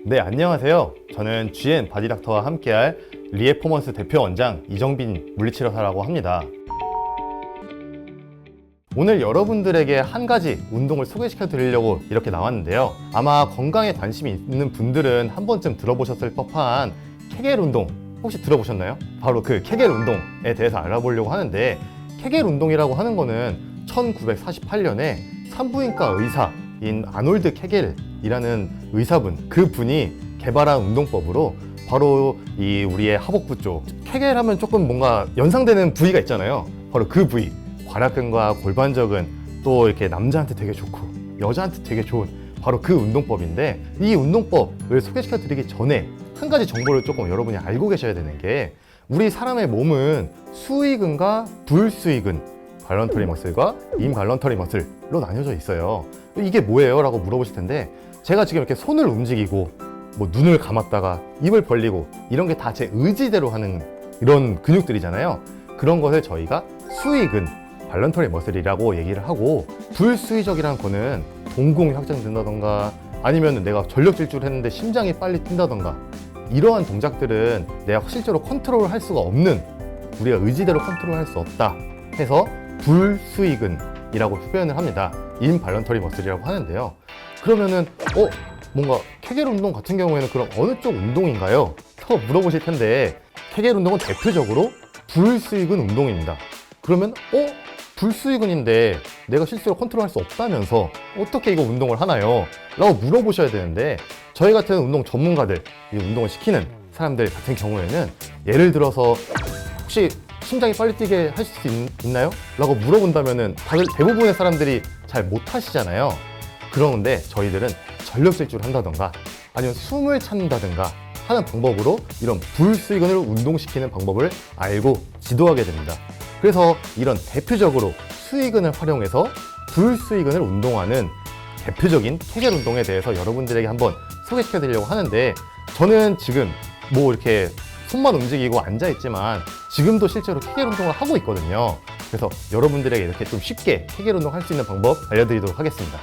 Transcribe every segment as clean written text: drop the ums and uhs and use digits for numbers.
네, 안녕하세요. 저는 GN 바디닥터와 함께할 리에포먼스 대표 원장 이정빈 물리치료사라고 합니다. 오늘 여러분들에게 한 가지 운동을 소개시켜 드리려고 이렇게 나왔는데요. 아마 건강에 관심이 있는 분들은 한 번쯤 들어보셨을 법한 케겔 운동 혹시 들어보셨나요? 바로 그 케겔 운동에 대해서 알아보려고 하는데, 케겔 운동이라고 하는 거는 1948년에 산부인과 의사인 아놀드 케겔이라는 의사분, 그분이 개발한 운동법으로 바로 이 우리의 하복부 쪽, 케겔 하면 조금 뭔가 연상되는 부위가 있잖아요. 바로 그 부위, 괄약근과 골반적은 또 이렇게 남자한테 되게 좋고 여자한테 되게 좋은 바로 그 운동법인데, 이 운동법을 소개시켜 드리기 전에 한 가지 정보를 조금 여러분이 알고 계셔야 되는 게, 우리 사람의 몸은 수위근과 불수위근, 발런터리 머슬과 인발런터리 머슬로 나뉘어져 있어요. 이게 뭐예요? 라고 물어보실 텐데, 제가 지금 이렇게 손을 움직이고 뭐 눈을 감았다가 입을 벌리고 이런 게 다 제 의지대로 하는 이런 근육들이잖아요. 그런 것을 저희가 수위근, 발런터리 머슬이라고 얘기를 하고, 불수위적이라는 거는 동공이 확장된다던가 아니면 내가 전력 질주를 했는데 심장이 빨리 뛴다던가, 이러한 동작들은 내가 실제로 컨트롤 할 수가 없는, 우리가 의지대로 컨트롤 할 수 없다 해서 불수위근이라고 표현을 합니다. 인발런터리 머슬이라고 하는데요. 그러면은 뭔가 케겔 운동 같은 경우에는 그럼 어느 쪽 운동인가요? 라고 물어보실 텐데, 케겔 운동은 대표적으로 불수위근 운동입니다. 그러면 불수위근인데 내가 실제로 컨트롤할 수 없다면서 어떻게 이거 운동을 하나요? 라고 물어보셔야 되는데, 저희 같은 운동 전문가들, 이 운동을 시키는 사람들 같은 경우에는 예를 들어서 혹시 심장이 빨리 뛰게 하실 수 있나요? 라고 물어본다면은 다들 대부분의 사람들이 잘 못하시잖아요. 그런데 저희들은 전력 질주를 한다던가 아니면 숨을 찾는다던가 하는 방법으로 이런 불수위근을 운동시키는 방법을 알고 지도하게 됩니다. 그래서 이런 대표적으로 수위근을 활용해서 불수위근을 운동하는 대표적인 케겔 운동에 대해서 여러분들에게 한번 소개시켜 드리려고 하는데, 저는 지금 뭐 이렇게 손만 움직이고 앉아 있지만 지금도 실제로 케겔 운동을 하고 있거든요. 그래서 여러분들에게 이렇게 좀 쉽게 케겔 운동 할 수 있는 방법 알려드리도록 하겠습니다.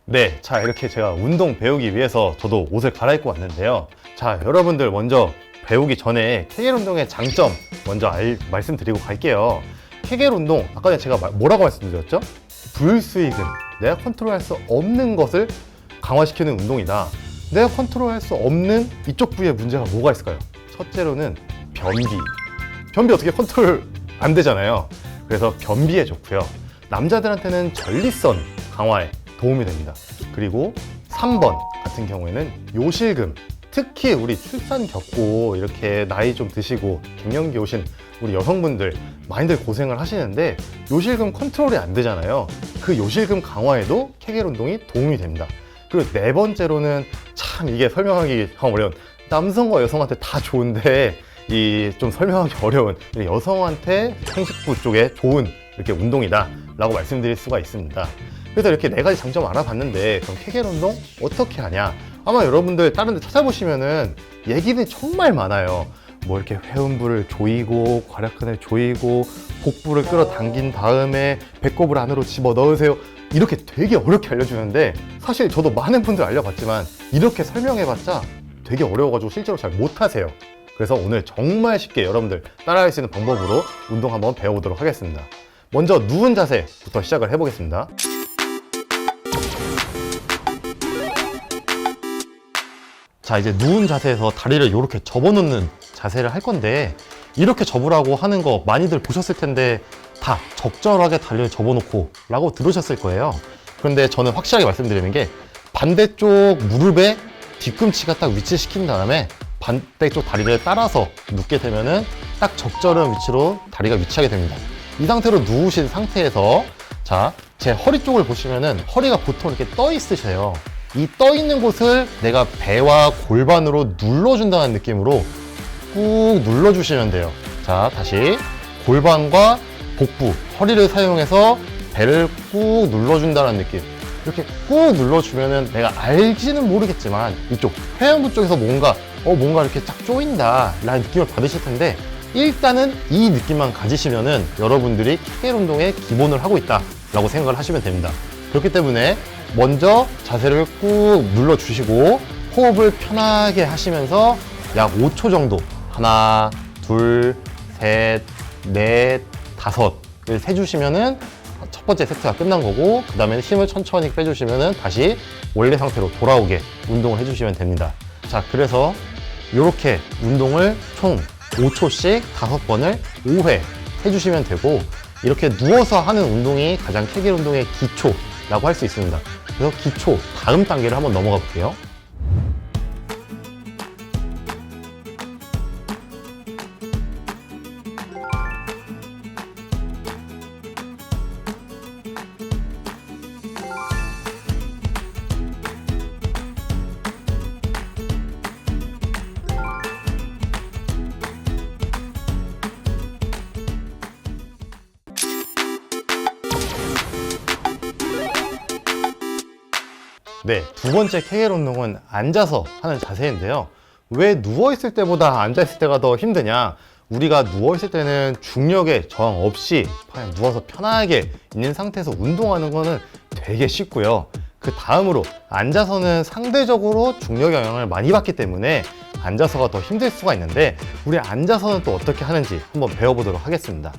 네, 자, 이렇게 제가 운동 배우기 위해서 저도 옷을 갈아입고 왔는데요. 자, 여러분들 먼저 배우기 전에 케겔 운동의 장점 먼저 말씀드리고 갈게요. 케겔 운동, 아까 전에 제가 뭐라고 말씀드렸죠? 불수위근, 내가 컨트롤할 수 없는 것을 강화시키는 운동이다. 내가 컨트롤할 수 없는 이쪽 부위에 문제가 뭐가 있을까요? 첫째로는 변비. 변비 어떻게 컨트롤 안 되잖아요. 그래서 변비에 좋고요. 남자들한테는 전립선 강화에 도움이 됩니다. 그리고 3번 같은 경우에는 요실금, 특히 우리 출산 겪고 이렇게 나이 좀 드시고 갱년기 오신 우리 여성분들 많이들 고생을 하시는데 요실금 컨트롤이 안 되잖아요. 그 요실금 강화에도 케겔 운동이 도움이 됩니다. 그리고 네 번째로는, 참 이게 설명하기 어려운, 남성과 여성한테 다 좋은데 이 좀 설명하기 어려운 여성한테 생식부 쪽에 좋은 이렇게 운동이다 라고 말씀드릴 수가 있습니다. 그래서 이렇게 네 가지 장점 알아봤는데, 그럼 케겔 운동 어떻게 하냐? 아마 여러분들 다른 데 찾아보시면은 얘기는 정말 많아요. 뭐 이렇게 회음부를 조이고 괄약근을 조이고 복부를 끌어당긴 다음에 배꼽을 안으로 집어 넣으세요. 이렇게 되게 어렵게 알려주는데, 사실 저도 많은 분들 알려봤지만 이렇게 설명해봤자 되게 어려워가지고 실제로 잘 못하세요. 그래서 오늘 정말 쉽게 여러분들 따라할 수 있는 방법으로 운동 한번 배워보도록 하겠습니다. 먼저 누운 자세부터 시작을 해보겠습니다. 자, 이제 누운 자세에서 다리를 이렇게 접어놓는 자세를 할 건데, 이렇게 접으라고 하는 거 많이들 보셨을 텐데 다 적절하게 다리를 접어놓고 라고 들으셨을 거예요. 그런데 저는 확실하게 말씀드리는 게, 반대쪽 무릎에 뒤꿈치가 딱 위치시킨 다음에 반대쪽 다리를 따라서 눕게 되면은 딱 적절한 위치로 다리가 위치하게 됩니다. 이 상태로 누우신 상태에서, 자, 제 허리 쪽을 보시면은 허리가 보통 이렇게 떠 있으셔요. 이 떠 있는 곳을 내가 배와 골반으로 눌러준다는 느낌으로 꾹 눌러주시면 돼요. 자, 다시 골반과 복부, 허리를 사용해서 배를 꾹 눌러준다는 느낌. 이렇게 꾹 눌러주면은 내가 알지는 모르겠지만 이쪽 회음부 쪽에서 뭔가 이렇게 쫙 조인다 라는 느낌을 받으실 텐데, 일단은 이 느낌만 가지시면은 여러분들이 케겔 운동의 기본을 하고 있다 라고 생각을 하시면 됩니다. 그렇기 때문에 먼저 자세를 꾹 눌러주시고 호흡을 편하게 하시면서 약 5초 정도 하나, 둘, 셋, 넷, 다섯을 세주시면은 첫 번째 세트가 끝난 거고, 그 다음에 힘을 천천히 빼주시면은 다시 원래 상태로 돌아오게 운동을 해주시면 됩니다. 자, 그래서 이렇게 운동을 총 5초씩 5번을 5회 해주시면 되고, 이렇게 누워서 하는 운동이 가장 케겔 운동의 기초라고 할 수 있습니다. 그래서 기초 다음 단계를 한번 넘어가 볼게요. 네, 두 번째 케겔 운동은 앉아서 하는 자세인데요. 왜 누워있을 때보다 앉아있을 때가 더 힘드냐? 우리가 누워있을 때는 중력에 저항 없이 그냥 누워서 편하게 있는 상태에서 운동하는 거는 되게 쉽고요. 그 다음으로 앉아서는 상대적으로 중력 영향을 많이 받기 때문에 앉아서가 더 힘들 수가 있는데, 우리 앉아서는 또 어떻게 하는지 한번 배워보도록 하겠습니다.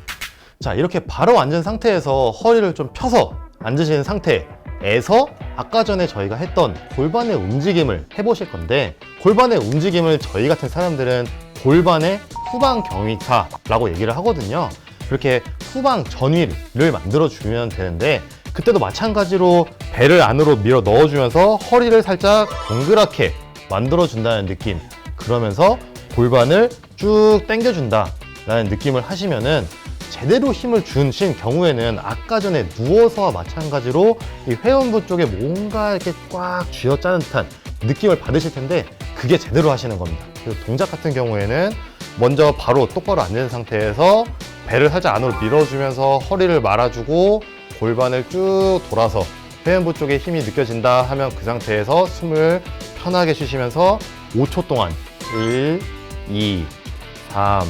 자, 이렇게 바로 앉은 상태에서 허리를 좀 펴서 앉으시는 상태에서 아까 전에 저희가 했던 골반의 움직임을 해보실 건데, 골반의 움직임을 저희 같은 사람들은 골반의 후방 경위차라고 얘기를 하거든요. 그렇게 후방 전위를 만들어주면 되는데, 그때도 마찬가지로 배를 안으로 밀어 넣어주면서 허리를 살짝 동그랗게 만들어준다는 느낌, 그러면서 골반을 쭉 당겨준다라는 느낌을 하시면은 제대로 힘을 주신 경우에는 아까 전에 누워서와 마찬가지로 이 회음부 쪽에 뭔가 이렇게 꽉 쥐어짜는 듯한 느낌을 받으실 텐데, 그게 제대로 하시는 겁니다. 그래서 동작 같은 경우에는 먼저 바로 똑바로 앉은 상태에서 배를 살짝 안으로 밀어주면서 허리를 말아주고 골반을 쭉 돌아서 회음부 쪽에 힘이 느껴진다 하면 그 상태에서 숨을 편하게 쉬시면서 5초 동안 1, 2, 3,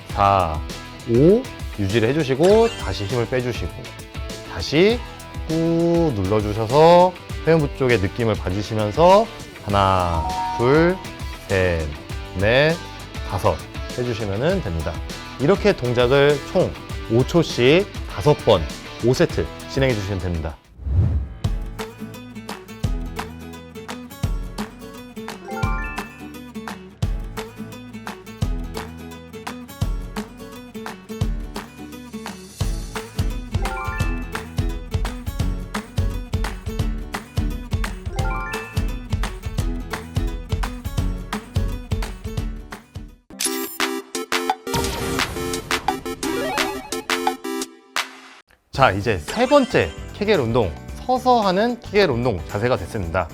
4, 5 유지를 해주시고 다시 힘을 빼주시고 다시 꾹 눌러주셔서 회음부 쪽의 느낌을 받으시면서 하나, 둘, 셋, 넷, 다섯 해주시면 됩니다. 이렇게 동작을 총 5초씩 5번 5세트 진행해 주시면 됩니다. 자, 이제 세 번째 케겔 운동, 서서 하는 케겔 운동 자세가 됐습니다.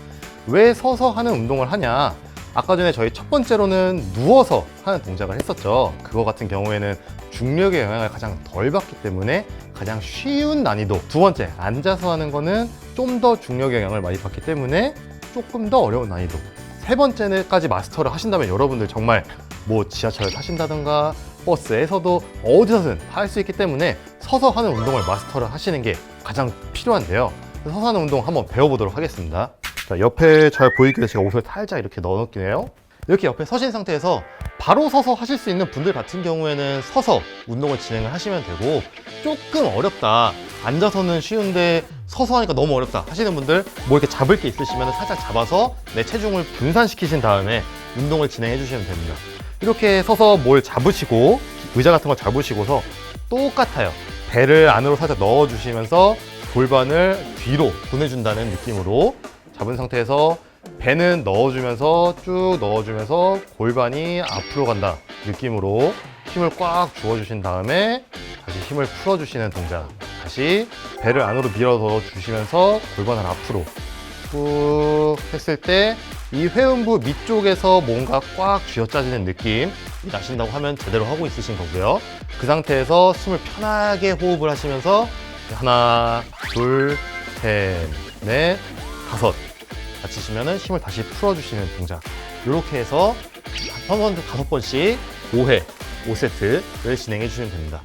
왜 서서 하는 운동을 하냐? 아까 전에 저희 첫 번째로는 누워서 하는 동작을 했었죠. 그거 같은 경우에는 중력의 영향을 가장 덜 받기 때문에 가장 쉬운 난이도. 두 번째, 앉아서 하는 거는 좀 더 중력의 영향을 많이 받기 때문에 조금 더 어려운 난이도. 세 번째까지 마스터를 하신다면 여러분들 정말 뭐 지하철을 타신다든가 버스에서도 어디서든 할 수 있기 때문에 서서 하는 운동을 마스터를 하시는 게 가장 필요한데요. 서서 하는 운동 한번 배워보도록 하겠습니다. 자, 옆에 잘 보이기 위해서 제가 옷을 살짝 이렇게 넣어놓을게요. 이렇게 옆에 서신 상태에서 바로 서서 하실 수 있는 분들 같은 경우에는 서서 운동을 진행을 하시면 되고, 조금 어렵다, 앉아서는 쉬운데 서서 하니까 너무 어렵다 하시는 분들, 뭐 이렇게 잡을 게 있으시면 살짝 잡아서 내 체중을 분산시키신 다음에 운동을 진행해 주시면 됩니다. 이렇게 서서 뭘 잡으시고 의자 같은 거 잡으시고서 똑같아요. 배를 안으로 살짝 넣어주시면서 골반을 뒤로 보내준다는 느낌으로 잡은 상태에서 배는 넣어주면서 쭉 넣어주면서 골반이 앞으로 간다 느낌으로 힘을 꽉 주어주신 다음에 다시 힘을 풀어주시는 동작. 다시 배를 안으로 밀어 주시면서 골반을 앞으로 꾹 했을 때 이 회음부 밑쪽에서 뭔가 꽉 쥐어짜지는 느낌이 나신다고 하면 제대로 하고 있으신 거고요. 그 상태에서 숨을 편하게 호흡을 하시면서 하나, 둘, 셋, 넷, 다섯 다치시면 힘을 다시 풀어주시는 동작. 이렇게 해서 한 번, 5번씩 5회, 5세트를 진행해 주시면 됩니다.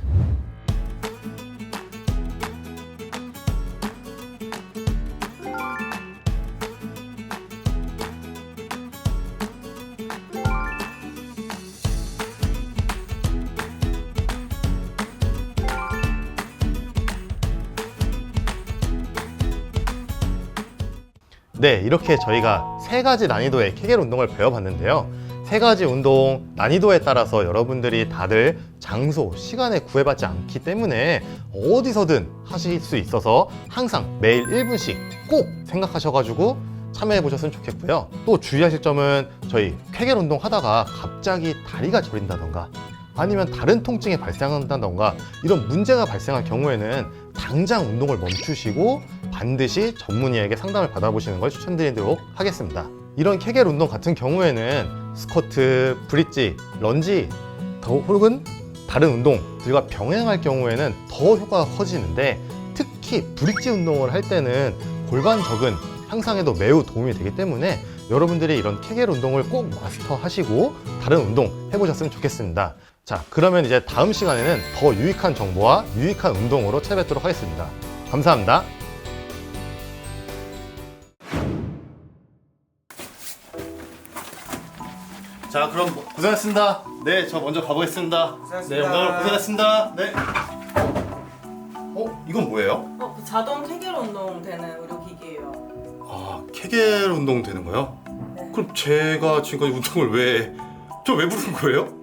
네, 이렇게 저희가 3가지 난이도의 케겔 운동을 배워봤는데요. 3가지 운동 난이도에 따라서 여러분들이 다들 장소, 시간에 구애받지 않기 때문에 어디서든 하실 수 있어서 항상 매일 1분씩 꼭 생각하셔가지고 참여해 보셨으면 좋겠고요. 또 주의하실 점은 저희 케겔 운동 하다가 갑자기 다리가 저린다던가 아니면 다른 통증이 발생한다던가 이런 문제가 발생할 경우에는 당장 운동을 멈추시고 반드시 전문의에게 상담을 받아보시는 걸 추천드리도록 하겠습니다. 이런 케겔 운동 같은 경우에는 스쿼트, 브릿지, 런지 혹은 다른 운동들과 병행할 경우에는 더 효과가 커지는데 특히 브릿지 운동을 할 때는 골반 적은 향상에도 매우 도움이 되기 때문에 여러분들이 이런 케겔 운동을 꼭 마스터하시고 다른 운동 해보셨으면 좋겠습니다. 자, 그러면 이제 다음 시간에는 더 유익한 정보와 유익한 운동으로 찾아뵙도록 하겠습니다. 감사합니다. 자, 그럼 고생하셨습니다. 네, 저 먼저 가보겠습니다. 고생하셨습니다. 네, 오늘 고생하셨습니다. 네. 이건 뭐예요? 그 자동 케겔 운동 되는 의료기기예요. 아, 케겔 운동 되는 거요? 네. 그럼 제가 지금까지 운동을 저 왜 부른 거예요?